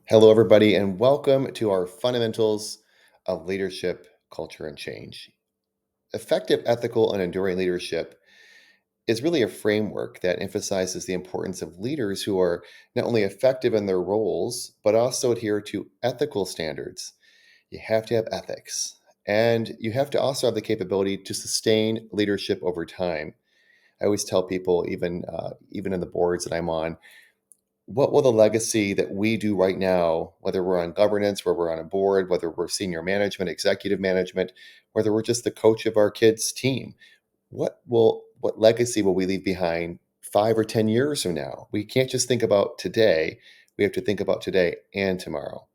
Hello, everybody, and welcome to our Fundamentals of Leadership, Culture, and Change. Effective, ethical, and enduring leadership is really a framework that emphasizes the importance of leaders who are not only effective in their roles, but also adhere to ethical standards. You have to have ethics, and you have to also have the capability to sustain leadership over time. I always tell people, even in the boards that I'm on, what will the legacy that we do right now, whether we're on governance, whether we're on a board, whether we're senior management, executive management, whether we're just the coach of our kids' team, what legacy will we leave behind 5 or 10 years from now? We can't just think about today. We have to think about today and tomorrow.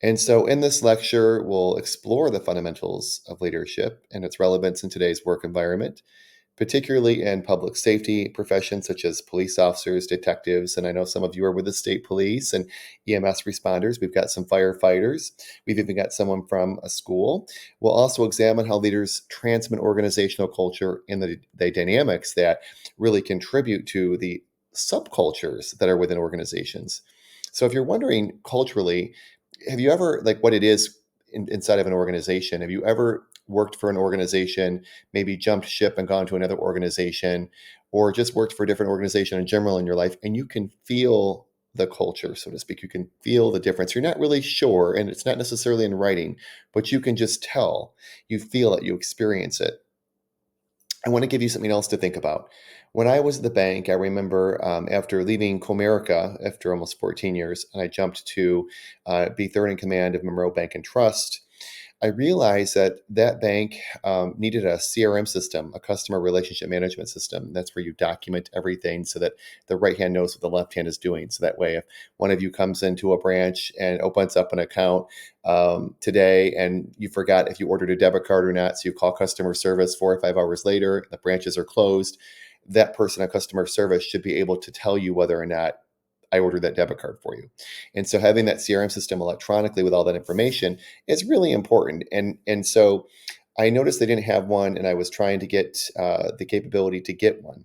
And so, in this lecture, we'll explore the fundamentals of leadership and its relevance in today's work environment, particularly in public safety professions such as police officers, detectives, and I know some of you are with the state police and EMS responders. We've got some firefighters. We've even got someone from a school. We'll also examine how leaders transmit organizational culture and the dynamics that really contribute to the subcultures that are within organizations. So if you're wondering culturally, have you ever, like what it is inside of an organization, have you ever worked for an organization, maybe jumped ship and gone to another organization, or just worked for a different organization in general in your life, and you can feel the culture, so to speak? You can feel the difference. You're not really sure, and it's not necessarily in writing, but you can just tell. You feel it, you experience it. I want to give you something else to think about. When I was at the bank, I remember after leaving Comerica after almost 14 years, and I jumped to be third in command of Monroe Bank and Trust. I realized that that bank needed a CRM system, a customer relationship management system. That's where you document everything so that the right hand knows what the left hand is doing. So that way, if one of you comes into a branch and opens up an account today and you forgot if you ordered a debit card or not, so you call customer service 4 or 5 hours later, the branches are closed, that person at customer service should be able to tell you whether or not I ordered that debit card for you. And so having that CRM system electronically with all that information is really important. And so I noticed they didn't have one, and I was trying to get the capability to get one.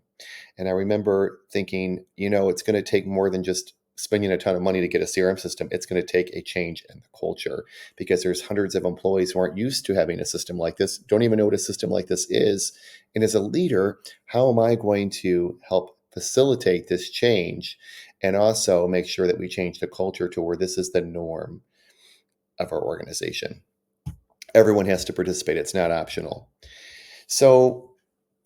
And I remember thinking, it's going to take more than just spending a ton of money to get a CRM system. It's going to take a change in the culture because there's hundreds of employees who aren't used to having a system like this, don't even know what a system like this is. And as a leader, how am I going to help facilitate this change and also make sure that we change the culture to where this is the norm of our organization? Everyone has to participate, it's not optional. So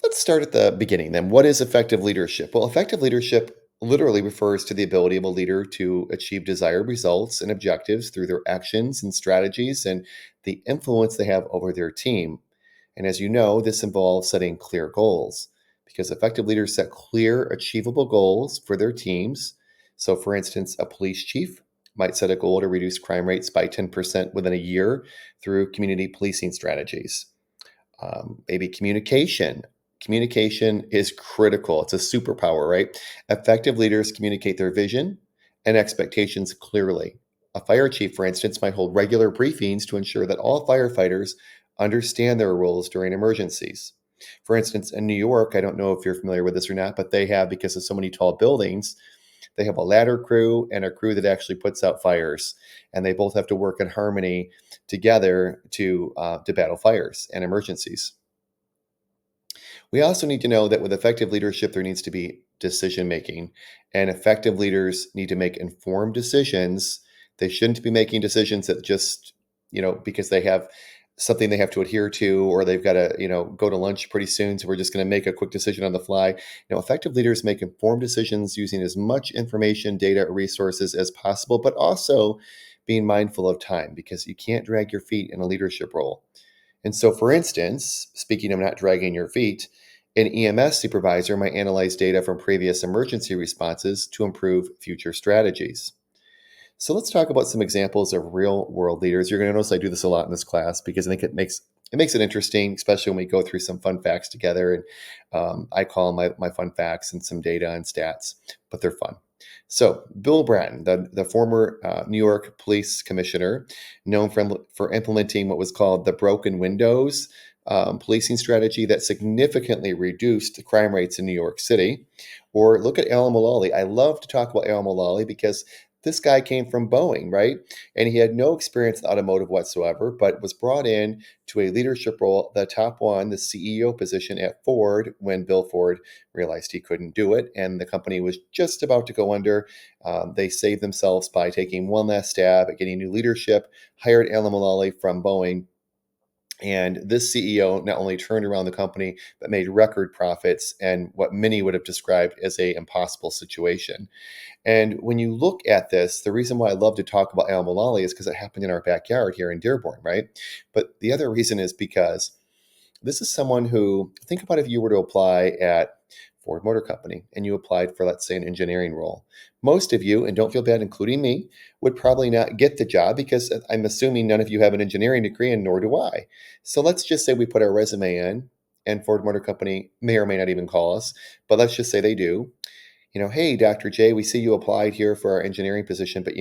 let's start at the beginning then. What is effective leadership? Well, effective leadership literally refers to the ability of a leader to achieve desired results and objectives through their actions and strategies and the influence they have over their team. And as you know, this involves setting clear goals because effective leaders set clear, achievable goals for their teams. So, for instance, a police chief might set a goal to reduce crime rates by 10% within a year through community policing strategies. Maybe communication. Communication is critical. It's a superpower, right? Effective leaders communicate their vision and expectations clearly. A fire chief, for instance, might hold regular briefings to ensure that all firefighters understand their roles during emergencies. For instance, in New York, I don't know if you're familiar with this or not, but they have, because of so many tall buildings, they have a ladder crew and a crew that actually puts out fires, and they both have to work in harmony together to battle fires and emergencies. We also need to know that with effective leadership, there needs to be decision making, and effective leaders need to make informed decisions. They shouldn't be making decisions that just, because they have something they have to adhere to, or they've got to, go to lunch pretty soon. So we're just going to make a quick decision on the fly. Effective leaders make informed decisions using as much information, data, or resources as possible, but also being mindful of time because you can't drag your feet in a leadership role. And so, for instance, speaking of not dragging your feet, an EMS supervisor might analyze data from previous emergency responses to improve future strategies. So let's talk about some examples of real world leaders. You're going to notice I do this a lot in this class because I think it makes it interesting, especially when we go through some fun facts together. And I call them my fun facts and some data and stats, but they're fun. So Bill Bratton, the former New York police commissioner, known for implementing what was called the broken windows policing strategy that significantly reduced crime rates in New York City. Or look at Al Mulally. I love to talk about Al Mulally because This guy came from Boeing, right? And he had no experience in automotive whatsoever, but was brought in to a leadership role, the top one, the CEO position at Ford, when Bill Ford realized he couldn't do it and the company was just about to go under. They saved themselves by taking one last stab at getting new leadership, hired Alan Mulally from Boeing, and this CEO not only turned around the company, but made record profits and what many would have described as a impossible situation. And when you look at this, the reason why I love to talk about Al Mulally is because it happened in our backyard here in Dearborn, right? But the other reason is because this is someone who, think about if you were to apply at Ford Motor Company and you applied for, let's say, an engineering role. Most of you, and don't feel bad, including me, would probably not get the job because I'm assuming none of you have an engineering degree and nor do I. So let's just say we put our resume in and Ford Motor Company may or may not even call us, but let's just say they do. Hey, Dr. J, we see you applied here for our engineering position, but,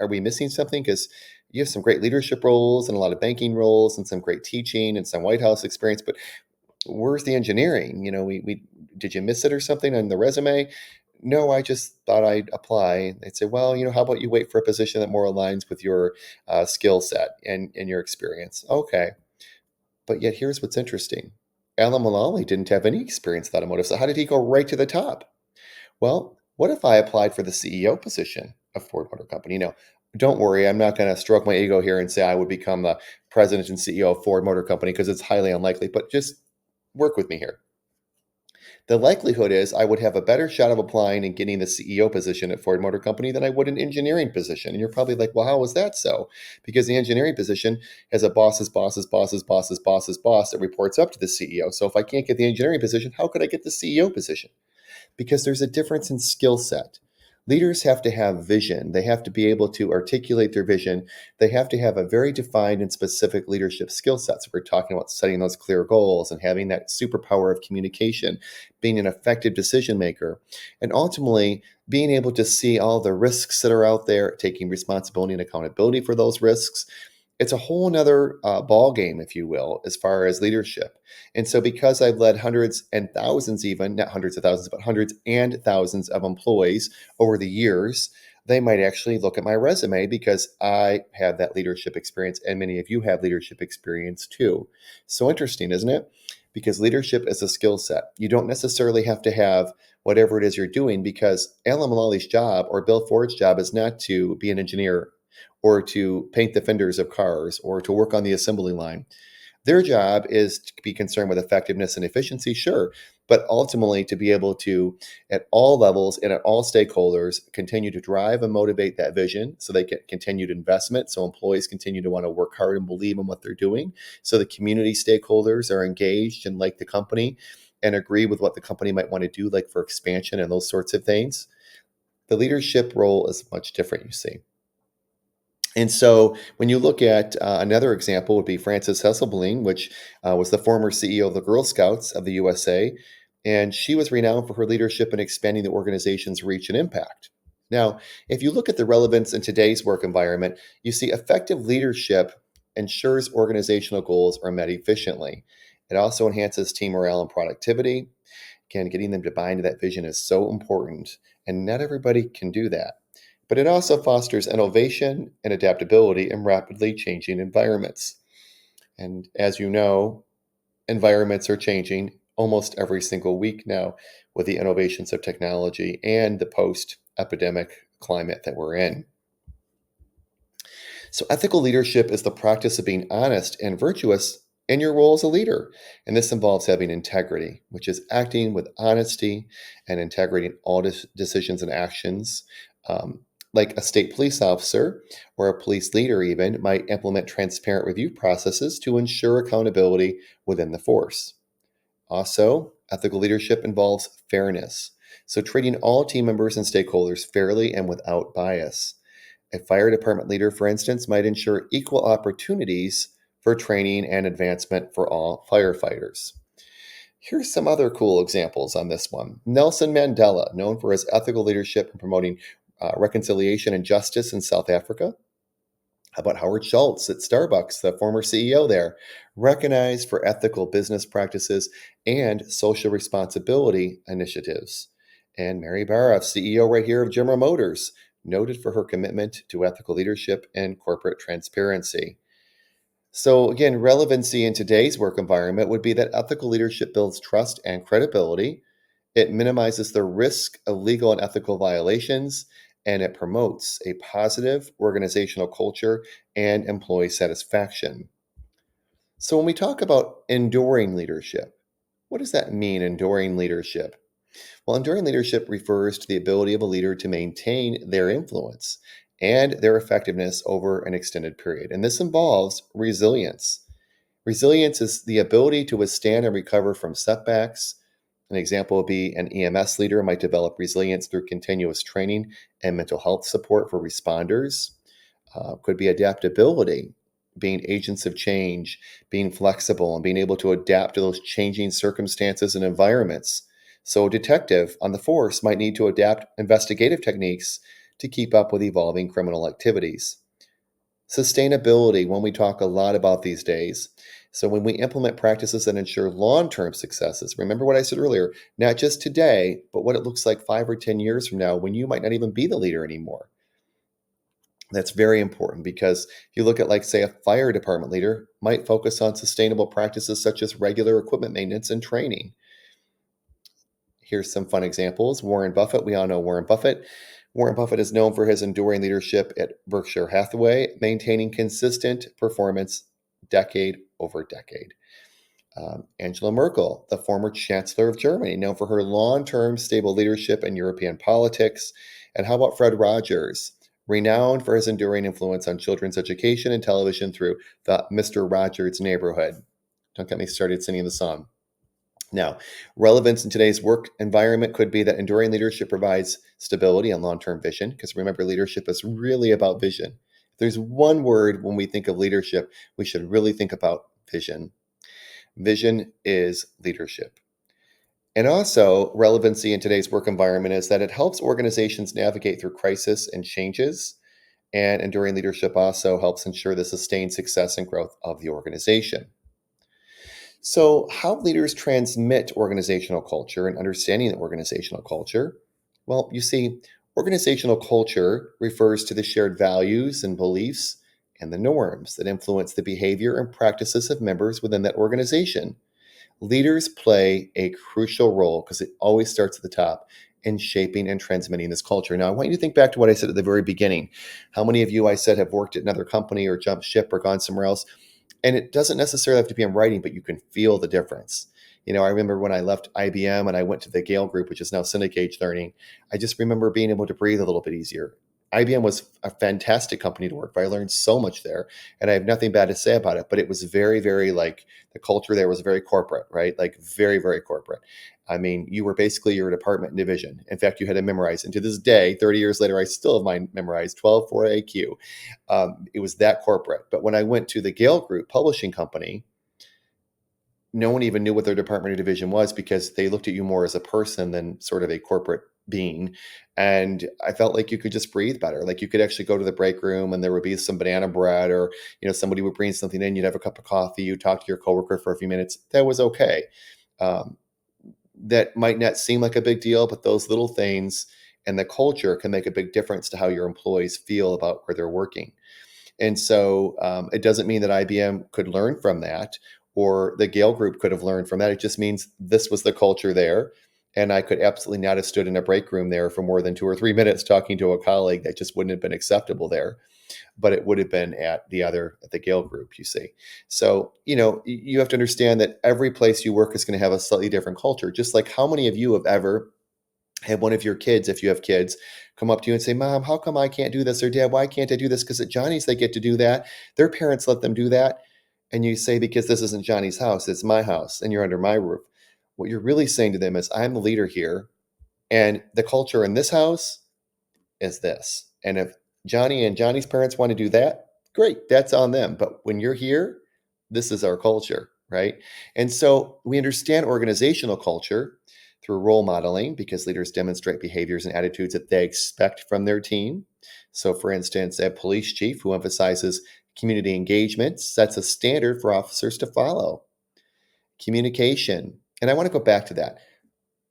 are we missing something? Because you have some great leadership roles and a lot of banking roles and some great teaching and some White House experience, but where's the engineering? We did you miss it or something on the resume? No, I just thought I'd apply. They'd say, well, how about you wait for a position that more aligns with your skill set and your experience? Okay. But yet here's what's interesting. Alan Mulally didn't have any experience with automotive. So how did he go right to the top? Well, what if I applied for the CEO position of Ford Motor Company? Don't worry, I'm not going to stroke my ego here and say I would become the president and CEO of Ford Motor Company because it's highly unlikely, but just work with me here. The likelihood is I would have a better shot of applying and getting the CEO position at Ford Motor Company than I would an engineering position. And you're probably like, well, how is that so? Because the engineering position has a boss's boss's boss's boss's boss's boss that reports up to the CEO. So if I can't get the engineering position, how could I get the CEO position? Because there's a difference in skill set. Leaders have to have vision. They have to be able to articulate their vision. They have to have a very defined and specific leadership skill set. So we're talking about setting those clear goals and having that superpower of communication, being an effective decision maker, and ultimately being able to see all the risks that are out there, taking responsibility and accountability for those risks. It's a whole nother ball game, if you will, as far as leadership. And so, because I've led hundreds and thousands, even not hundreds of thousands, but hundreds and thousands of employees over the years, they might actually look at my resume because I have that leadership experience, and many of you have leadership experience too. So interesting, isn't it? Because leadership is a skill set. You don't necessarily have to have whatever it is you're doing, because Alan Mulally's job or Bill Ford's job is not to be an engineer or to paint the fenders of cars or to work on the assembly line. Their job is to be concerned with effectiveness and efficiency, sure, but ultimately to be able to, at all levels and at all stakeholders, continue to drive and motivate that vision so they get continued investment, so employees continue to want to work hard and believe in what they're doing, so the community stakeholders are engaged and like the company and agree with what the company might want to do, like for expansion and those sorts of things. The leadership role is much different, you see. And so when you look at another example would be Frances Hesselbein, which was the former CEO of the Girl Scouts of the USA, and she was renowned for her leadership in expanding the organization's reach and impact. Now, if you look at the relevance in today's work environment, you see effective leadership ensures organizational goals are met efficiently. It also enhances team morale and productivity. Again, getting them to buy into that vision is so important, and not everybody can do that. But it also fosters innovation and adaptability in rapidly changing environments. And as you know, environments are changing almost every single week now with the innovations of technology and the post epidemic climate that we're in. So, ethical leadership is the practice of being honest and virtuous in your role as a leader. And this involves having integrity, which is acting with honesty and integrity in all decisions and actions. Like a state police officer or a police leader, even might implement transparent review processes to ensure accountability within the force. Also, ethical leadership involves fairness. So, treating all team members and stakeholders fairly and without bias. A fire department leader, for instance, might ensure equal opportunities for training and advancement for all firefighters. Here's some other cool examples on this one. Nelson Mandela, known for his ethical leadership in promoting reconciliation and justice in South Africa. How about Howard Schultz at Starbucks, the former CEO there, recognized for ethical business practices and social responsibility initiatives? And Mary Barra, CEO right here of General Motors, noted for her commitment to ethical leadership and corporate transparency. So, again, relevancy in today's work environment would be that ethical leadership builds trust and credibility. It minimizes the risk of legal and ethical violations, and it promotes a positive organizational culture and employee satisfaction. So, when we talk about enduring leadership, what does that mean, enduring leadership? Well, enduring leadership refers to the ability of a leader to maintain their influence and their effectiveness over an extended period. And this involves resilience. Resilience is the ability to withstand and recover from setbacks. An example would be an EMS leader might develop resilience through continuous training and mental health support for responders. Could be adaptability, being agents of change, being flexible, and being able to adapt to those changing circumstances and environments. So, a detective on the force might need to adapt investigative techniques to keep up with evolving criminal activities. Sustainability, when we talk a lot about these days. So, when we implement practices that ensure long term successes, remember what I said earlier, not just today, but what it looks like 5 or 10 years from now when you might not even be the leader anymore. That's very important because if you look at, like, say, a fire department leader, might focus on sustainable practices such as regular equipment maintenance and training. Here's some fun examples. Warren Buffett, we all know Warren Buffett. Warren Buffett is known for his enduring leadership at Berkshire Hathaway, maintaining consistent performance decade over decade. Angela Merkel, the former Chancellor of Germany, known for her long term stable leadership in European politics. And how about Fred Rogers, renowned for his enduring influence on children's education and television through the Mr. Rogers' Neighborhood? Don't get me started singing the song. Now, relevance in today's work environment could be that enduring leadership provides stability and long term vision, because remember, leadership is really about vision. If there's one word when we think of leadership, we should really think about vision. Vision is leadership. And also, relevancy in today's work environment is that it helps organizations navigate through crisis and changes. And enduring leadership also helps ensure the sustained success and growth of the organization. So, how leaders transmit organizational culture and understanding the organizational culture? Well, you see, organizational culture refers to the shared values and beliefs and the norms that influence the behavior and practices of members within that organization. Leaders play a crucial role because it always starts at the top in shaping and transmitting this culture. Now, I want you to think back to what I said at the very beginning. How many of you, I said, have worked at another company or jumped ship or gone somewhere else? And it doesn't necessarily have to be in writing, but you can feel the difference. I remember when I left IBM and I went to the Gale Group, which is now Syndicate Learning, I just remember being able to breathe a little bit easier. IBM was a fantastic company to work for. I learned so much there, and I have nothing bad to say about it, but it was very, very, like, the culture there was very corporate, right? Like, very, very corporate. I mean, you were basically your department and division. In fact, you had to memorize. And to this day, 30 years later, I still have mine memorized, 12 for AQ. It was that corporate. But when I went to the Gale Group publishing company, no one even knew what their department or division was because they looked at you more as a person than sort of a corporate being. And I felt like you could just breathe better. Like, you could actually go to the break room and there would be some banana bread, or, somebody would bring something in, you'd have a cup of coffee, you'd talk to your coworker for a few minutes. That was okay. Um, that might not seem like a big deal, but those little things and the culture can make a big difference to how your employees feel about where they're working. And so it doesn't mean that IBM could learn from that, or the Gale Group could have learned from that. It just means this was the culture there. And I could absolutely not have stood in a break room there for more than 2 or 3 minutes talking to a colleague. That just wouldn't have been acceptable there, but it would have been at the Gale Group, you see. So, you have to understand that every place you work is going to have a slightly different culture. Just like, how many of you have ever had one of your kids, if you have kids, come up to you and say, Mom, how come I can't do this? Or Dad, why can't I do this? Because at Johnny's, they get to do that. Their parents let them do that. And you say, because this isn't Johnny's house, it's my house, and you're under my roof. What you're really saying to them is, I'm the leader here, and the culture in this house is this. And if Johnny and Johnny's parents want to do that, great, that's on them. But when you're here, this is our culture, right? And so we understand organizational culture through role modeling, because leaders demonstrate behaviors and attitudes that they expect from their team. So, for instance, a police chief who emphasizes community engagement sets a standard for officers to follow. Communication. And I want to go back to that.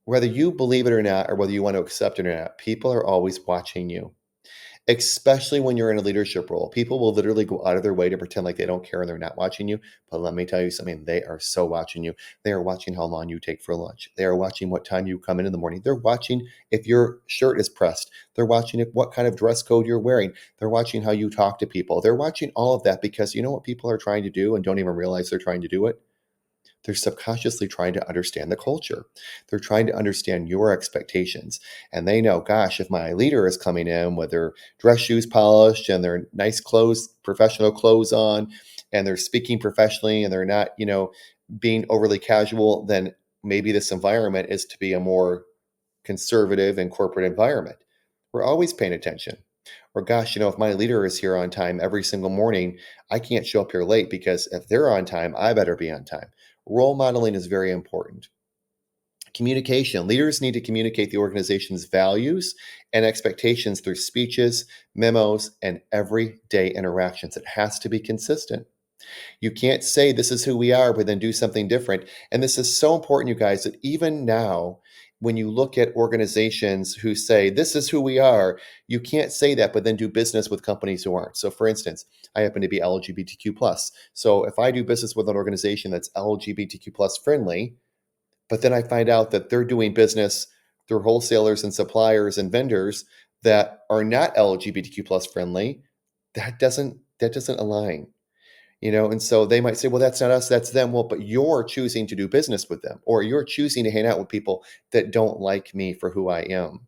Whether you believe it or not, or whether you want to accept it or not, people are always watching you. especially when you're in a leadership role. People will literally go out of their way to pretend like they don't care and they're not watching you. But let me tell you something, they are so watching you. They are watching how long you take for lunch. They are watching what time you come in the morning. They're watching if your shirt is pressed. They're watching what kind of dress code you're wearing. They're watching how you talk to people. They're watching all of that because you know what people are trying to do and don't even realize they're trying to do it? They're subconsciously trying to understand the culture. They're trying to understand your expectations. And they know, gosh, if my leader is coming in with their dress shoes polished and their nice clothes, professional clothes on, and they're speaking professionally and they're not, being overly casual, then maybe this environment is to be a more conservative and corporate environment. We're always paying attention. Or, gosh, if my leader is here on time every single morning, I can't show up here late because if they're on time, I better be on time. Role modeling is very important. Communication. Leaders need to communicate the organization's values and expectations through speeches, memos, and everyday interactions. It has to be consistent. You can't say this is who we are, but then do something different. And this is so important, you guys, that even now, when you look at organizations who say this is who we are, you can't say that, but then do business with companies who aren't. So, for instance, I happen to be LGBTQ plus. So, if I do business with an organization that's LGBTQ plus friendly, but then I find out that they're doing business through wholesalers and suppliers and vendors that are not LGBTQ plus friendly, that doesn't align. And so they might say, well, that's not us, that's them. Well, but you're choosing to do business with them, or you're choosing to hang out with people that don't like me for who I am,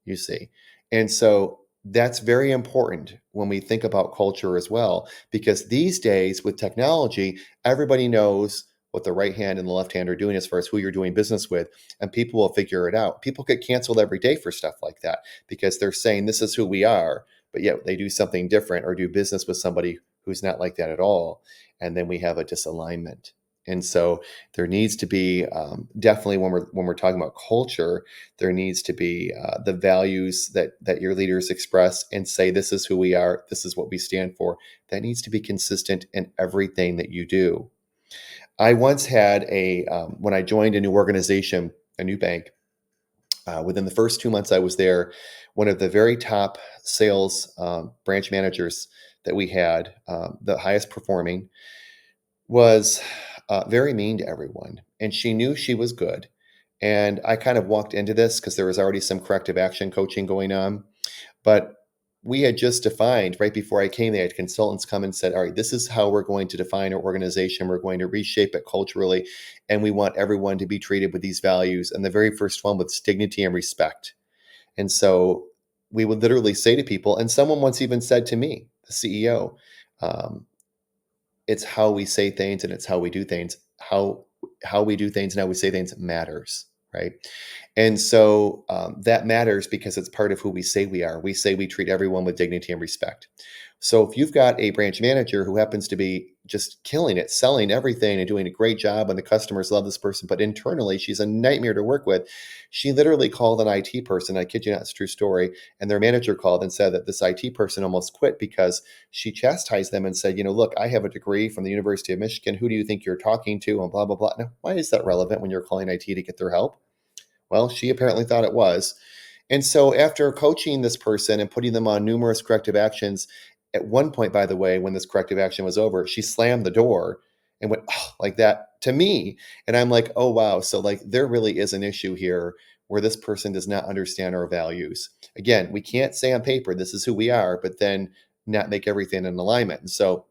you see. And so that's very important when we think about culture as well, because these days with technology, everybody knows what the right hand and the left hand are doing as far as who you're doing business with, and people will figure it out. People get canceled every day for stuff like that because they're saying this is who we are, but yet they do something different or do business with somebody who's not like that at all. And then we have a disalignment. And so there needs to be definitely when we're talking about culture, there needs to be the values that your leaders express and say this is who we are, this is what we stand for. That needs to be consistent in everything that you do. I once had when I joined a new organization, a new bank. Within the first 2 months I was there, one of the very top sales branch managers that we had, the highest performing, was very mean to everyone. And she knew she was good. And I kind of walked into this because there was already some corrective action coaching going on. But we had just defined right before I came, they had consultants come and said, all right, this is how we're going to define our organization. We're going to reshape it culturally. And we want everyone to be treated with these values. And the very first one was dignity and respect. And so we would literally say to people, and someone once even said to me, the CEO, um, it's how we say things and it's how we do things. How we do things and how we say things matters, right? And so that matters because it's part of who we say we are. We say we treat everyone with dignity and respect. So if you've got a branch manager who happens to be just killing it, selling everything and doing a great job, and the customers love this person, but internally she's a nightmare to work with, she literally called an IT person. I kid you not, it's a true story. And their manager called and said that this IT person almost quit because she chastised them and said, look, I have a degree from the University of Michigan. Who do you think you're talking to? And blah, blah, blah. Now, why is that relevant when you're calling IT to get their help? Well, she apparently thought it was. And so after coaching this person and putting them on numerous corrective actions, at one point, by the way, when this corrective action was over, she slammed the door and went, oh, like that to me. And I'm like, oh, wow. So, like, there really is an issue here where this person does not understand our values. Again, we can't say on paper, this is who we are, but then not make everything in alignment. And so,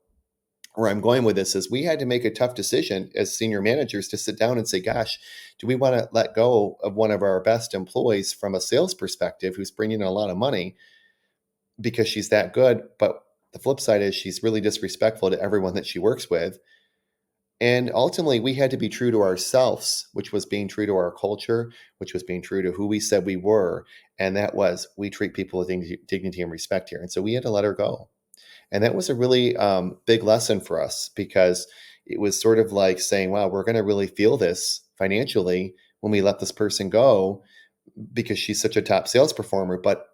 where I'm going with this is we had to make a tough decision as senior managers to sit down and say, gosh, do we want to let go of one of our best employees from a sales perspective who's bringing in a lot of money because she's that good? But the flip side is she's really disrespectful to everyone that she works with. And ultimately, we had to be true to ourselves, which was being true to our culture, which was being true to who we said we were. And that was we treat people with dignity and respect here. And so we had to let her go. And that was a really big lesson for us because it was sort of like saying, wow, we're going to really feel this financially when we let this person go because she's such a top sales performer. But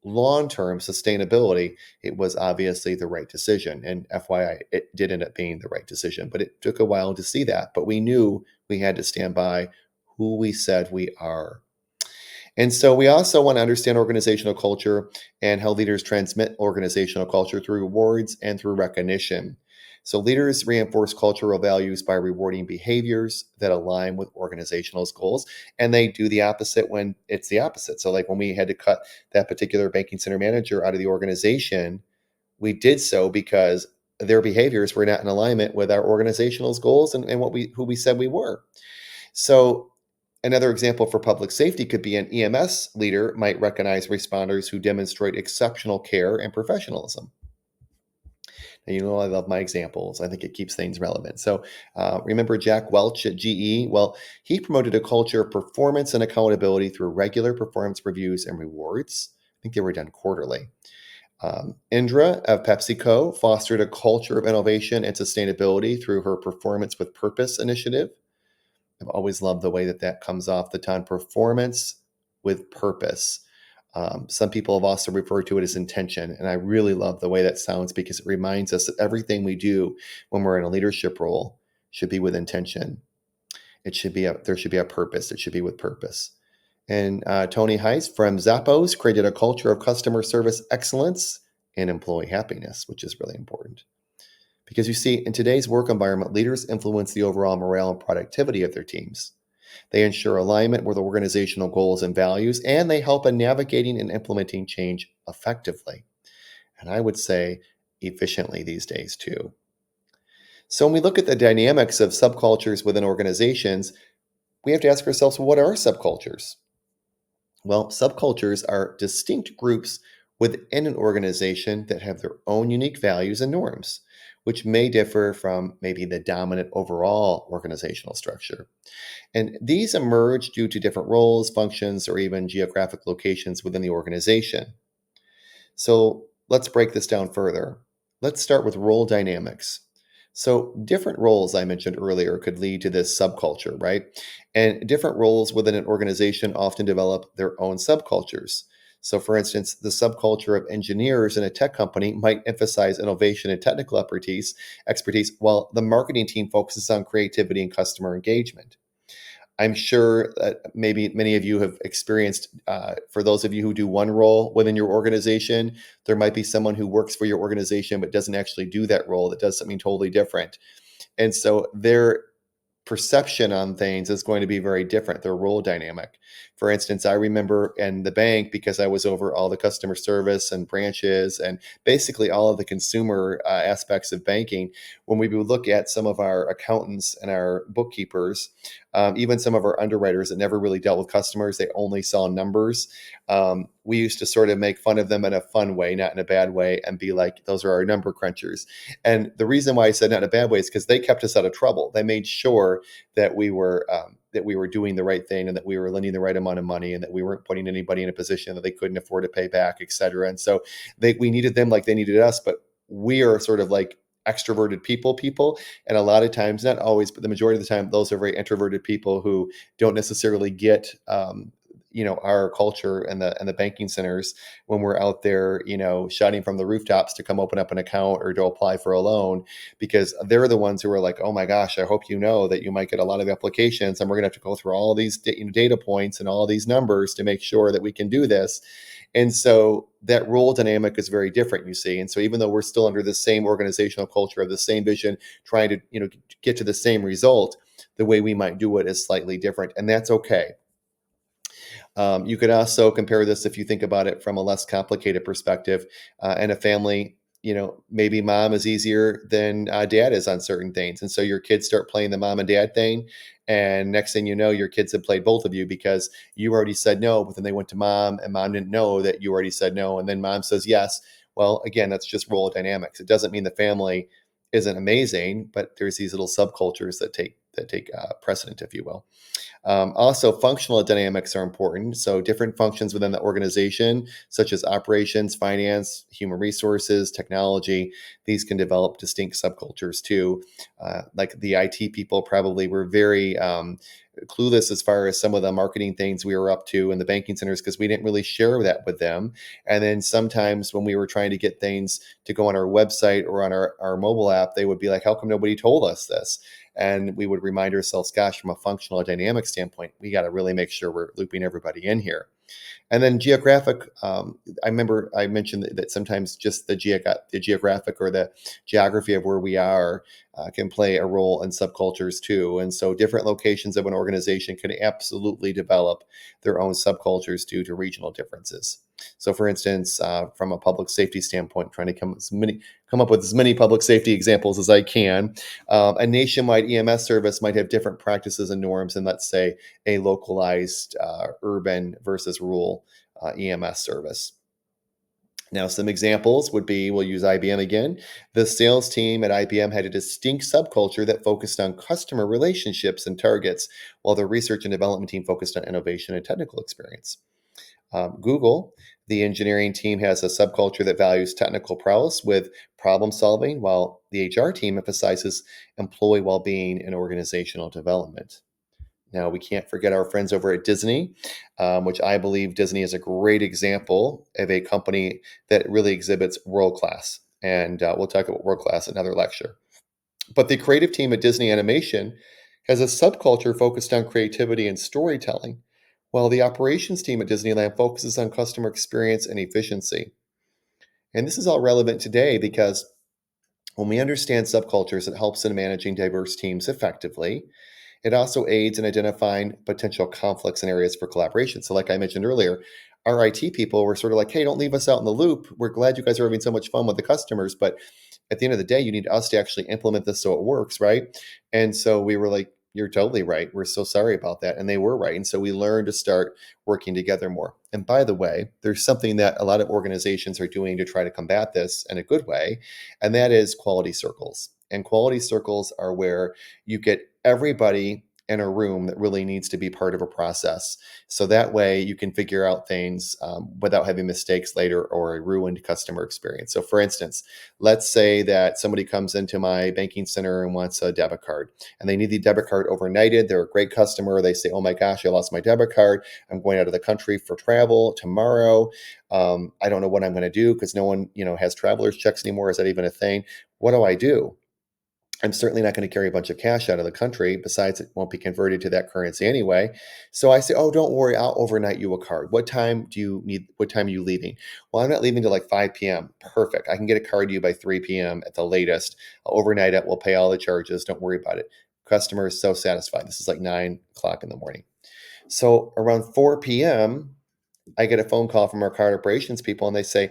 long-term sustainability, it was obviously the right decision. And FYI, it did end up being the right decision, but it took a while to see that. But we knew we had to stand by who we said we are. And so we also want to understand organizational culture and how leaders transmit organizational culture through rewards and through recognition. So leaders reinforce cultural values by rewarding behaviors that align with organizational goals, and they do the opposite when it's the opposite. So like when we had to cut that particular banking center manager out of the organization, we did so because their behaviors were not in alignment with our organizational goals and what we who we said we were. So, another example for public safety could be an EMS leader might recognize responders who demonstrate exceptional care and professionalism. And I love my examples. I think it keeps things relevant. So, remember Jack Welch at GE? Well, he promoted a culture of performance and accountability through regular performance reviews and rewards. I think they were done quarterly. Indra of PepsiCo fostered a culture of innovation and sustainability through her Performance with Purpose initiative. I've always loved the way that that comes off the tongue, performance with purpose. Some people have also referred to it as intention, and I really love the way that sounds because it reminds us that everything we do when we're in a leadership role should be with intention. There should be a purpose. It should be with purpose. And Tony Heiss from Zappos created a culture of customer service excellence and employee happiness, which is really important. Because you see, in today's work environment, leaders influence the overall morale and productivity of their teams. They ensure alignment with organizational goals and values, and they help in navigating and implementing change effectively. And I would say efficiently these days, too. So, when we look at the dynamics of subcultures within organizations, we have to ask ourselves, well, what are subcultures? Well, subcultures are distinct groups within an organization that have their own unique values and norms, which may differ from maybe the dominant overall organizational structure. And these emerge due to different roles, functions, or even geographic locations within the organization. So let's break this down further. Let's start with role dynamics. So, different roles I mentioned earlier could lead to this subculture, right? And different roles within an organization often develop their own subcultures. So, for instance, the subculture of engineers in a tech company might emphasize innovation and technical expertise, while the marketing team focuses on creativity and customer engagement. I'm sure that maybe many of you have experienced, for those of you who do one role within your organization, there might be someone who works for your organization but doesn't actually do that role, that does something totally different. And so their perception on things is going to be very different, their role dynamic. For instance, I remember in the bank, because I was over all the customer service and branches and basically all of the consumer aspects of banking, when we would look at some of our accountants and our bookkeepers, even some of our underwriters that never really dealt with customers, they only saw numbers. We used to sort of make fun of them in a fun way, not in a bad way, and be like, those are our number crunchers. And the reason why I said not in a bad way is because they kept us out of trouble. They made sure that we were doing the right thing and that we were lending the right amount of money and that we weren't putting anybody in a position that they couldn't afford to pay back, et cetera. And so we needed them like they needed us, but we are sort of like extroverted people, and a lot of times, not always, but the majority of the time, those are very introverted people who don't necessarily get our culture and the banking centers when we're out there, shouting from the rooftops to come open up an account or to apply for a loan, because they're the ones who are like, oh my gosh, I hope you know that you might get a lot of applications and we're going to have to go through all these data points and all these numbers to make sure that we can do this. And so that role dynamic is very different, you see. And so even though we're still under the same organizational culture of the same vision, trying to, get to the same result, the way we might do it is slightly different. And that's okay. You could also compare this, if you think about it from a less complicated perspective, in a family. Maybe mom is easier than dad is on certain things, and so your kids start playing the mom and dad thing, and next thing you know, your kids have played both of you because you already said no, but then they went to mom, and mom didn't know that you already said no, and then mom says yes. Well, again, that's just role dynamics. It doesn't mean the family isn't amazing, but there's these little subcultures that take precedent, if you will. Also, functional dynamics are important. So, different functions within the organization, such as operations, finance, human resources, technology, these can develop distinct subcultures too. Like the IT people probably were very clueless as far as some of the marketing things we were up to in the banking centers because we didn't really share that with them. And then sometimes when we were trying to get things to go on our website or on our mobile app, they would be like, how come nobody told us this? And we would remind ourselves, gosh, from a functional dynamic standpoint, we got to really make sure we're looping everybody in here. And then geographic, I remember I mentioned that sometimes just the geographic or the geography of where we are can play a role in subcultures too. And so different locations of an organization can absolutely develop their own subcultures due to regional differences. So, for instance, from a public safety standpoint, trying to come up with as many public safety examples as I can. A nationwide EMS service might have different practices and norms than, let's say, a localized urban versus rural EMS service. Now, some examples would be we'll use IBM again. The sales team at IBM had a distinct subculture that focused on customer relationships and targets, while the research and development team focused on innovation and technical experience. Google, the engineering team has a subculture that values technical prowess with problem solving, while the HR team emphasizes employee well being and organizational development. Now, we can't forget our friends over at Disney, which I believe Disney is a great example of a company that really exhibits world class. And we'll talk about world class in another lecture. But the creative team at Disney Animation has a subculture focused on creativity and storytelling, while the operations team at Disneyland focuses on customer experience and efficiency. And this is all relevant today because when we understand subcultures, it helps in managing diverse teams effectively. It also aids in identifying potential conflicts and areas for collaboration. So, like I mentioned earlier, our IT people were sort of like, hey, don't leave us out in the loop. We're glad you guys are having so much fun with the customers. But at the end of the day, you need us to actually implement this so it works, right? And so we were like, you're totally right. We're so sorry about that. And they were right. And so we learned to start working together more. And by the way, there's something that a lot of organizations are doing to try to combat this in a good way, and that is quality circles. And quality circles are where you get everybody in a room that really needs to be part of a process. So that way you can figure out things without having mistakes later or a ruined customer experience. So, for instance, let's say that somebody comes into my banking center and wants a debit card and they need the debit card overnighted. They're a great customer. They say, oh my gosh, I lost my debit card. I'm going out of the country for travel tomorrow. I don't know what I'm going to do because no one, has traveler's checks anymore. Is that even a thing? What do I do? I'm certainly not going to carry a bunch of cash out of the country. Besides, it won't be converted to that currency anyway. So I say, oh, don't worry. I'll overnight you a card. What time do you need? What time are you leaving? Well, I'm not leaving till like 5 p.m. Perfect. I can get a card to you by 3 p.m. at the latest. I'll overnight it. We'll pay all the charges. Don't worry about it. Customer is so satisfied. This is like 9 o'clock in the morning. So around 4 p.m., I get a phone call from our card operations people and they say,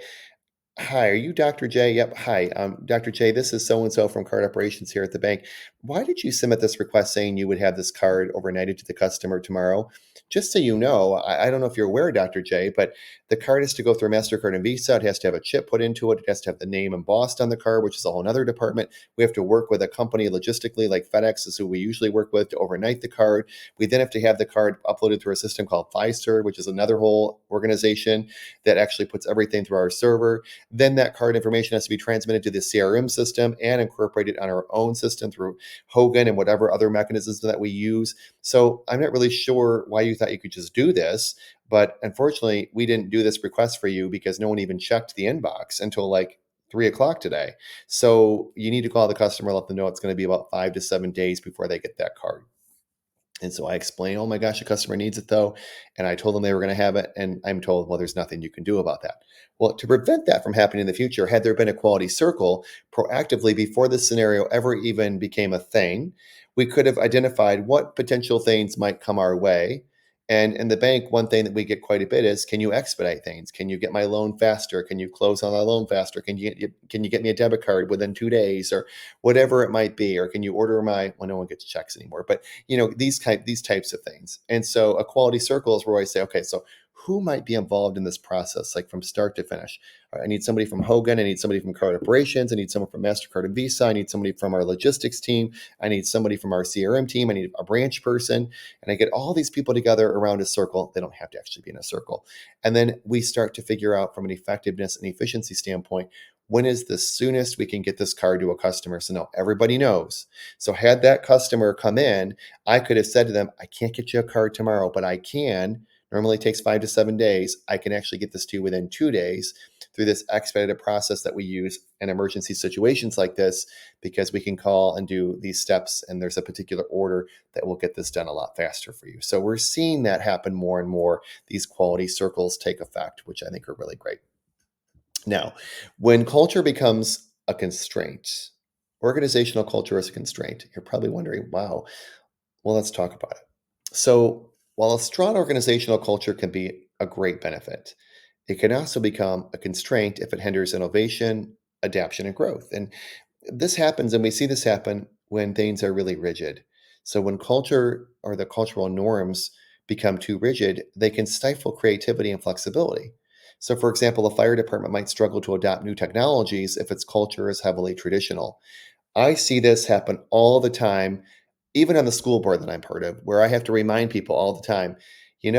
hi, are you Dr. J? Yep. Hi, Dr. J. This is so and so from card operations here at the bank. Why did you submit this request saying you would have this card overnighted to the customer tomorrow? Just so you know, I don't know if you're aware, Dr. J, but the card is to go through MasterCard and Visa. It has to have a chip put into it. It has to have the name embossed on the card, which is a whole other department. We have to work with a company logistically like FedEx is who we usually work with to overnight the card. We then have to have the card uploaded through a system called Fiserv, which is another whole organization that actually puts everything through our server. Then that card information has to be transmitted to the CRM system and incorporated on our own system through Hogan and whatever other mechanisms that we use. So I'm not really sure why you thought you could just do this, but unfortunately, we didn't do this request for you because no one even checked the inbox until like 3 o'clock today. So you need to call the customer, let them know it's going to be about 5 to 7 days before they get that card. And so I explained, oh my gosh, the customer needs it though. And I told them they were going to have it. And I'm told, well, there's nothing you can do about that. Well, to prevent that from happening in the future, had there been a quality circle proactively before this scenario ever even became a thing, we could have identified what potential things might come our way. And in the bank, one thing that we get quite a bit is, can you expedite things? Can you get my loan faster? Can you close on my loan faster? Can you get me a debit card within 2 days or whatever it might be? Or can you order well, no one gets checks anymore, but these types of things. And so a quality circle is where I say, okay, so who might be involved in this process, like from start to finish? All right, I need somebody from Hogan. I need somebody from card operations. I need someone from MasterCard and Visa. I need somebody from our logistics team. I need somebody from our CRM team. I need a branch person. And I get all these people together around a circle. They don't have to actually be in a circle. And then we start to figure out from an effectiveness and efficiency standpoint, when is the soonest we can get this card to a customer? So now everybody knows. So had that customer come in, I could have said to them, I can't get you a card tomorrow, but I can. Normally it takes 5 to 7 days. I can actually get this to you within 2 days. through this expedited process that we use in emergency situations like this, because we can call and do these steps, and there's a particular order that will get this done a lot faster for you. So we're seeing that happen more and more. These quality circles take effect, which I think are really great. Now, when culture becomes a constraint, organizational culture is a constraint. You're probably wondering, wow, well, let's talk about it. So, while a strong organizational culture can be a great benefit, it can also become a constraint if it hinders innovation, adaptation, and growth. And this happens, and we see this happen when things are really rigid. So, when culture or the cultural norms become too rigid, they can stifle creativity and flexibility. So, for example, a fire department might struggle to adopt new technologies if its culture is heavily traditional. I see this happen all the time, even on the school board that I'm part of, where I have to remind people all the time, I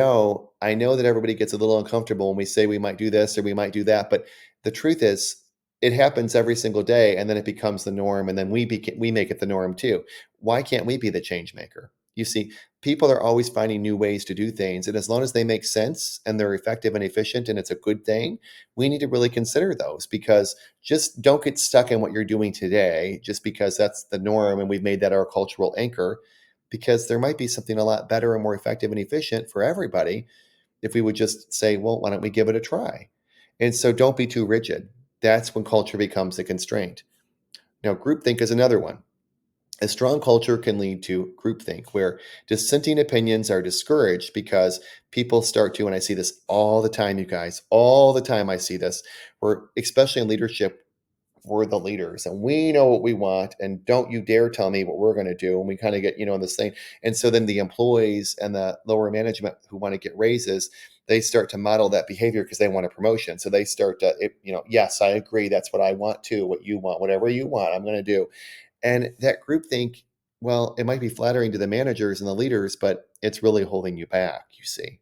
know that everybody gets a little uncomfortable when we say we might do this or we might do that, but the truth is, it happens every single day, and then it becomes the norm, and then we make it the norm too. Why can't we be the change maker? You see, people are always finding new ways to do things, and as long as they make sense and they're effective and efficient, and it's a good thing, we need to really consider those, because just don't get stuck in what you're doing today just because that's the norm and we've made that our cultural anchor, because there might be something a lot better and more effective and efficient for everybody if we would just say, well, why don't we give it a try? And so don't be too rigid. That's when culture becomes a constraint. Now, groupthink is another one. A strong culture can lead to groupthink, where dissenting opinions are discouraged because people start to, and I see this all the time, you guys, all the time I see this, where especially in leadership, we're the leaders and we know what we want, and don't you dare tell me what we're going to do. And we kind of get, in this thing. And so then the employees and the lower management who want to get raises, they start to model that behavior because they want a promotion. So they start to, yes, I agree. That's what I want too. What you want, whatever you want, I'm going to do. And that groupthink, well, it might be flattering to the managers and the leaders, but it's really holding you back, you see.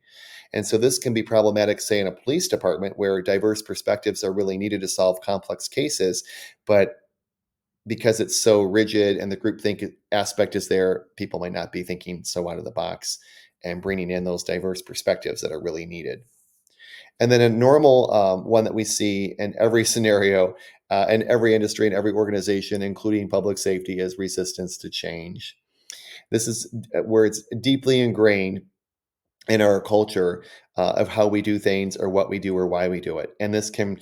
And so this can be problematic, say, in a police department where diverse perspectives are really needed to solve complex cases. But because it's so rigid and the groupthink aspect is there, people might not be thinking so out of the box and bringing in those diverse perspectives that are really needed. And then a normal one that we see in every scenario, in every industry, in every organization, including public safety, is resistance to change. This is where it's deeply ingrained in our culture of how we do things or what we do or why we do it. And this can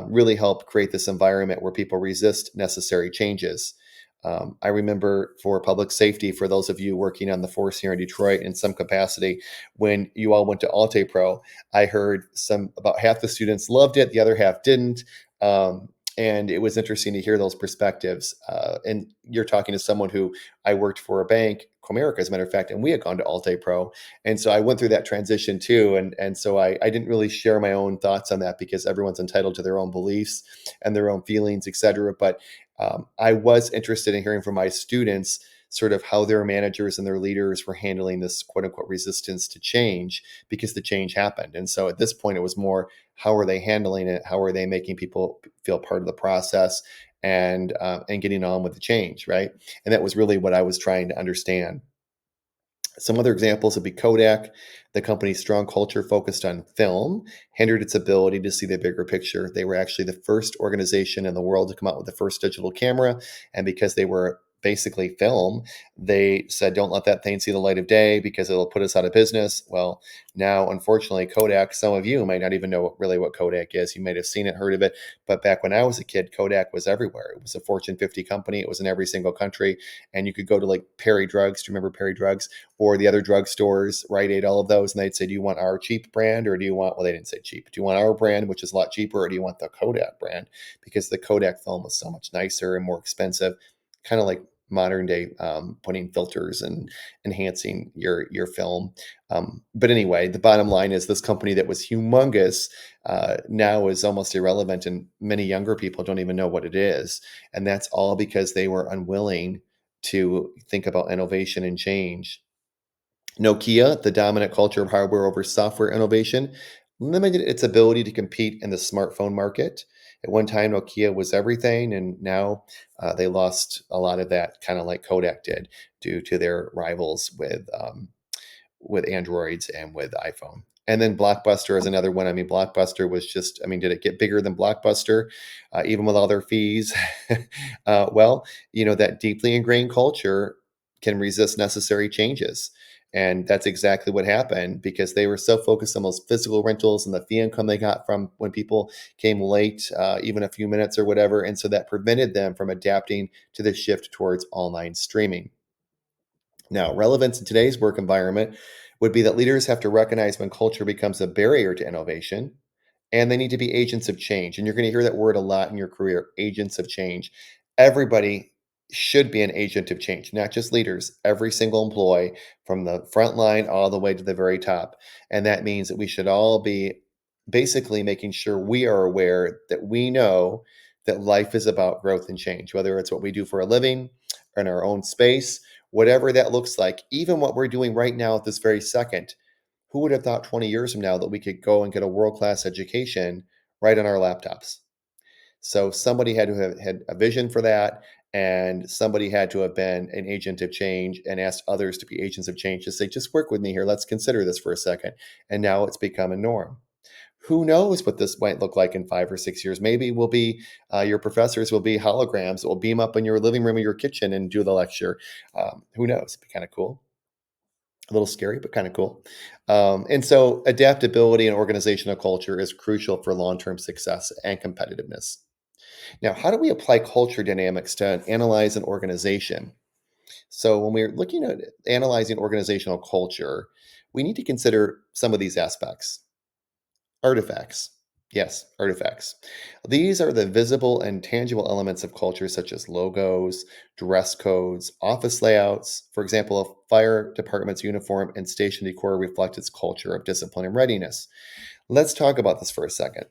really help create this environment where people resist necessary changes. I remember for public safety, for those of you working on the force here in Detroit in some capacity, when you all went to Alte Pro, I heard about half the students loved it, the other half didn't. And it was interesting to hear those perspectives. And you're talking to someone who I worked for a bank, Comerica, as a matter of fact, and we had gone to Alte Pro. And so I went through that transition too. And so I didn't really share my own thoughts on that because everyone's entitled to their own beliefs and their own feelings, et cetera. But I was interested in hearing from my students sort of how their managers and their leaders were handling this quote unquote resistance to change, because the change happened. And so at this point, it was more, how are they handling it? How are they making people feel part of the process and getting on with the change, right? And that was really what I was trying to understand. Some other examples would be Kodak. The company's strong culture focused on film hindered its ability to see the bigger picture. They were actually the first organization in the world to come out with the first digital camera. And because they were basically film, they said, don't let that thing see the light of day because it'll put us out of business. Well, now, unfortunately, Kodak, some of you might not even know really what Kodak is. You might have seen it, heard of it. But back when I was a kid, Kodak was everywhere. It was a Fortune 50 company. It was in every single country. And you could go to like Perry Drugs. Do you remember Perry Drugs? Or the other drugstores, Rite Aid, all of those, and they'd say, do you want our cheap brand, or do you want, well, they didn't say cheap, do you want our brand, which is a lot cheaper, or do you want the Kodak brand? Because the Kodak film was so much nicer and more expensive, kind of like modern day putting filters and enhancing your film. But anyway, the bottom line is this company that was humongous now is almost irrelevant, and many younger people don't even know what it is. And that's all because they were unwilling to think about innovation and change. Nokia, the dominant culture of hardware over software innovation, limited its ability to compete in the smartphone market. At one time, Nokia was everything, and now they lost a lot of that, kind of like Kodak did, due to their rivals with Androids and with iPhone. And then Blockbuster is another one. I mean, Blockbuster was just, I mean, did it get bigger than Blockbuster, even with all their fees? Well, that deeply ingrained culture can resist necessary changes. And that's exactly what happened because they were so focused on those physical rentals and the fee income they got from when people came late, even a few minutes or whatever. And so that prevented them from adapting to the shift towards online streaming. Now, relevance in today's work environment would be that leaders have to recognize when culture becomes a barrier to innovation, and they need to be agents of change. And you're going to hear that word a lot in your career, agents of change. Everybody should be an agent of change, not just leaders, every single employee from the front line all the way to the very top. And that means that we should all be basically making sure we are aware that we know that life is about growth and change, whether it's what we do for a living or in our own space, whatever that looks like, even what we're doing right now at this very second. Who would have thought 20 years from now that we could go and get a world-class education right on our laptops? So somebody had to have had a vision for that, and somebody had to have been an agent of change and asked others to be agents of change to say, just work with me here. Let's consider this for a second. And now it's become a norm. Who knows what this might look like in 5 or 6 years? Maybe we'll be your professors will be holograms that will beam up in your living room or your kitchen and do the lecture. Who knows? It'd be kind of cool. A little scary, but kind of cool. And so, adaptability and organizational culture is crucial for long term success and competitiveness. Now, how do we apply culture dynamics to analyze an organization? So, when we're looking at analyzing organizational culture, we need to consider some of these aspects. Artifacts. Yes, artifacts. These are the visible and tangible elements of culture, such as logos, dress codes, office layouts. For example, a fire department's uniform and station decor reflect its culture of discipline and readiness. Let's talk about this for a second.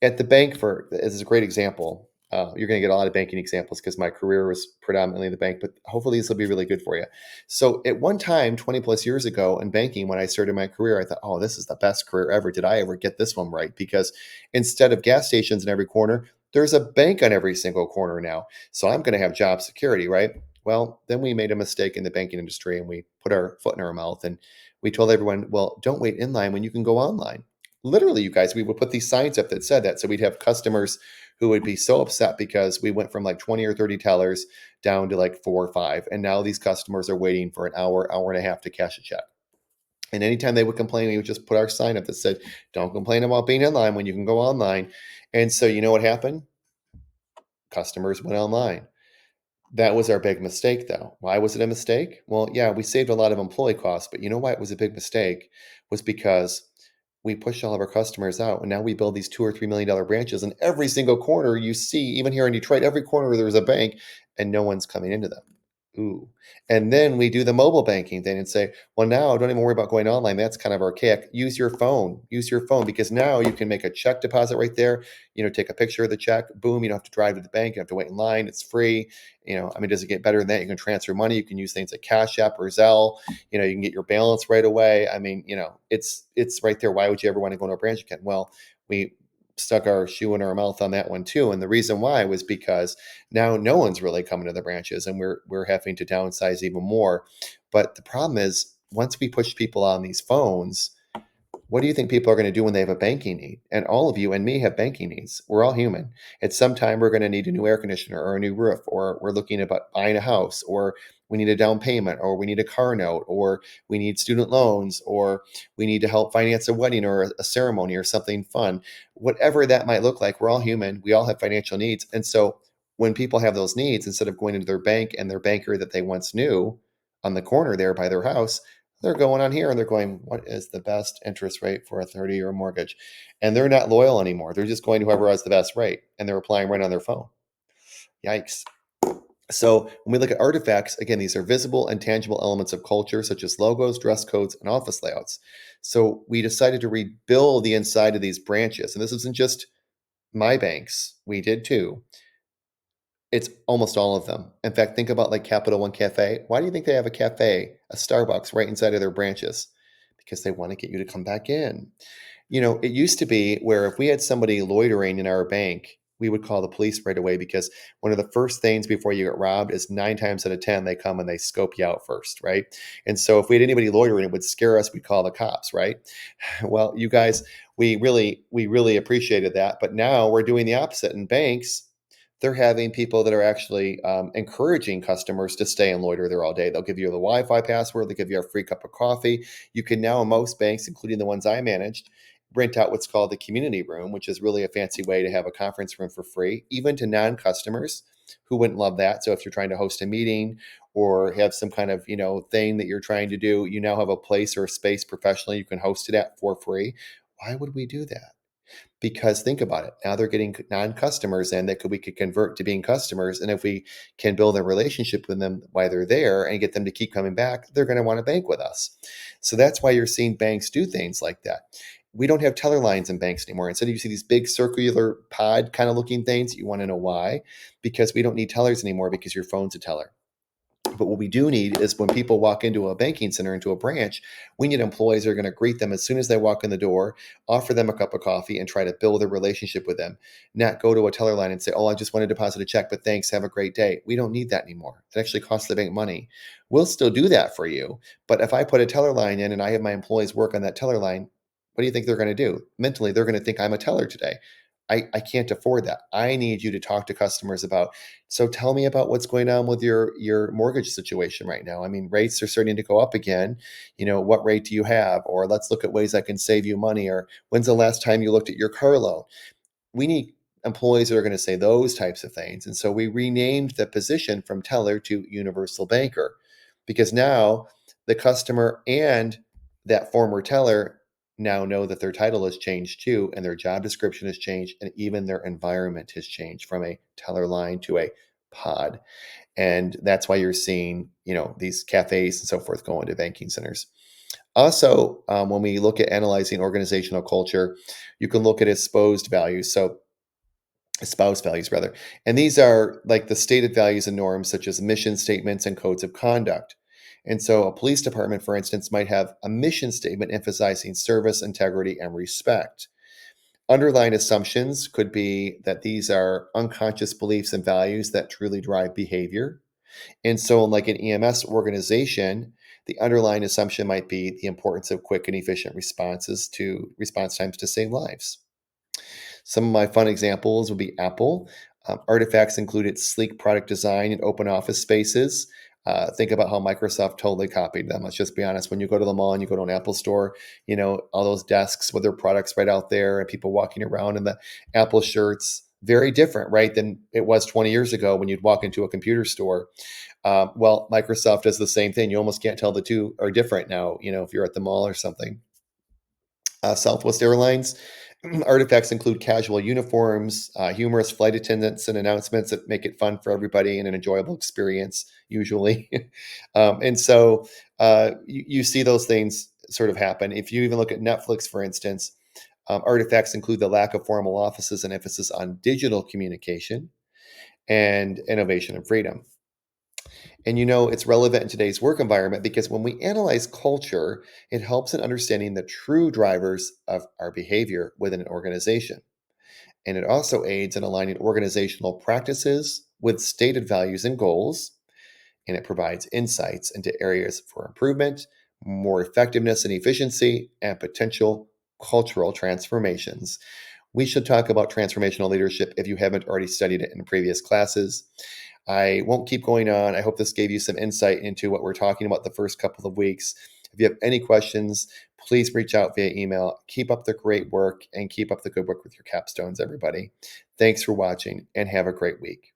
At the bank, for this is a great example. You're going to get a lot of banking examples because my career was predominantly in the bank, but hopefully this will be really good for you. So, at one time, 20 plus years ago in banking, when I started my career, I thought, oh, this is the best career ever. Did I ever get this one right? Because instead of gas stations in every corner, there's a bank on every single corner now. So, I'm going to have job security, right? Well, then we made a mistake in the banking industry and we put our foot in our mouth and we told everyone, well, don't wait in line when you can go online. Literally, you guys, we would put these signs up that said that. So we'd have customers who would be so upset because we went from like 20 or 30 tellers down to like 4 or 5. And now these customers are waiting for an hour, hour and a half to cash a check. And anytime they would complain, we would just put our sign up that said, don't complain about being in line when you can go online. And so you know what happened? Customers went online. That was our big mistake, though. Why was it a mistake? Well, yeah, we saved a lot of employee costs, but you know why it was a big mistake? Was because we pushed all of our customers out, and now we build these $2 or $3 million branches, and every single corner you see, even here in Detroit, every corner there's a bank, and no one's coming into them. Ooh. And then we do the mobile banking thing and say, well, now don't even worry about going online. That's kind of archaic. Use your phone. Use your phone because now you can make a check deposit right there. Take a picture of the check. Boom. You don't have to drive to the bank. You don't have to wait in line. It's free. I mean, does it get better than that? You can transfer money. You can use things like Cash App or Zelle. You can get your balance right away. I mean, it's right there. Why would you ever want to go to a branch account? Well, we stuck our shoe in our mouth on that one too. And the reason why was because now no one's really coming to the branches and we're having to downsize even more. But the problem is once we push people on these phones, what do you think people are going to do when they have a banking need? And all of you and me have banking needs. We're all human. At some time, we're going to need a new air conditioner or a new roof, or we're looking about buying a house, or we need a down payment, or we need a car note, or we need student loans, or we need to help finance a wedding or a ceremony or something fun. Whatever that might look like, we're all human. We all have financial needs. And so when people have those needs, instead of going into their bank and their banker that they once knew on the corner there by their house, they're going on here and they're going, what is the best interest rate for a 30-year mortgage? And they're not loyal anymore. They're just going to whoever has the best rate and they're applying right on their phone. Yikes. So when we look at artifacts, again, these are visible and tangible elements of culture, such as logos, dress codes, and office layouts. So we decided to rebuild the inside of these branches. And this isn't just my banks. We did too. It's almost all of them. In fact, think about like Capital One Cafe. Why do you think they have a cafe, a Starbucks right inside of their branches? Because they want to get you to come back in. It used to be where if we had somebody loitering in our bank we would call the police right away, because one of the first things before you get robbed is 9 times out of 10, they come and they scope you out first, right? And so if we had anybody loitering, it would scare us, we'd call the cops, right? Well, you guys, we really appreciated that. But now we're doing the opposite in banks. They're having people that are actually encouraging customers to stay and loiter there all day. They'll give you the Wi-Fi password. They'll give you a free cup of coffee. You can now, in most banks, including the ones I managed, rent out what's called the community room, which is really a fancy way to have a conference room for free, even to non-customers who wouldn't love that. So if you're trying to host a meeting or have some kind of thing that you're trying to do, you now have a place or a space professionally you can host it at for free. Why would we do that? Because think about it. Now they're getting non-customers in that we could convert to being customers. And if we can build a relationship with them while they're there and get them to keep coming back, they're going to want to bank with us. So that's why you're seeing banks do things like that. We don't have teller lines in banks anymore. Instead, you see these big circular pod kind of looking things. You want to know why? Because we don't need tellers anymore, because your phone's a teller. But what we do need is, when people walk into a banking center, into a branch, we need employees that are going to greet them as soon as they walk in the door, offer them a cup of coffee, and try to build a relationship with them. Not go to a teller line and say, "Oh, I just want to deposit a check, but thanks, have a great day." We don't need that anymore. It actually costs the bank money. We'll still do that for you. But if I put a teller line in and I have my employees work on that teller line, what do you think they're going to do? Mentally, they're going to think I'm a teller today. I can't afford that. I need you to talk to customers about, so tell me about what's going on with your mortgage situation right now. I mean, rates are starting to go up again. What rate do you have? Or let's look at ways I can save you money. Or when's the last time you looked at your car loan? We need employees that are going to say those types of things. And so we renamed the position from teller to universal banker, because now the customer and that former teller now know that their title has changed too, and their job description has changed, and even their environment has changed from a teller line to a pod. And that's why you're seeing, these cafes and so forth go into banking centers. Also, when we look at analyzing organizational culture, you can look at espoused values. So espouse values rather. And these are like the stated values and norms, such as mission statements and codes of conduct. And so a police department, for instance, might have a mission statement emphasizing service, integrity, and respect. Underlying assumptions could be that these are unconscious beliefs and values that truly drive behavior. And so, like an EMS organization, the underlying assumption might be the importance of quick and efficient response times to save lives. Some of my fun examples would be Apple. Artifacts included sleek product design and open office spaces. Think about how Microsoft totally copied them. Let's just be honest. When you go to the mall and you go to an Apple store, all those desks with their products right out there and people walking around in the Apple shirts, very different, right, than it was 20 years ago when you'd walk into a computer store. Well, Microsoft does the same thing. You almost can't tell the two are different now, if you're at the mall or something. Southwest Airlines. Artifacts include casual uniforms, humorous flight attendants, and announcements that make it fun for everybody and an enjoyable experience, usually. And so you see those things sort of happen. If you even look at Netflix, for instance, artifacts include the lack of formal offices and emphasis on digital communication and innovation and freedom. And it's relevant in today's work environment, because when we analyze culture, it helps in understanding the true drivers of our behavior within an organization. And it also aids in aligning organizational practices with stated values and goals. And it provides insights into areas for improvement, more effectiveness and efficiency, and potential cultural transformations. We should talk about transformational leadership if you haven't already studied it in previous classes. I won't keep going on. I hope this gave you some insight into what we're talking about the first couple of weeks. If you have any questions, please reach out via email. Keep up the great work and keep up the good work with your capstones, everybody. Thanks for watching and have a great week.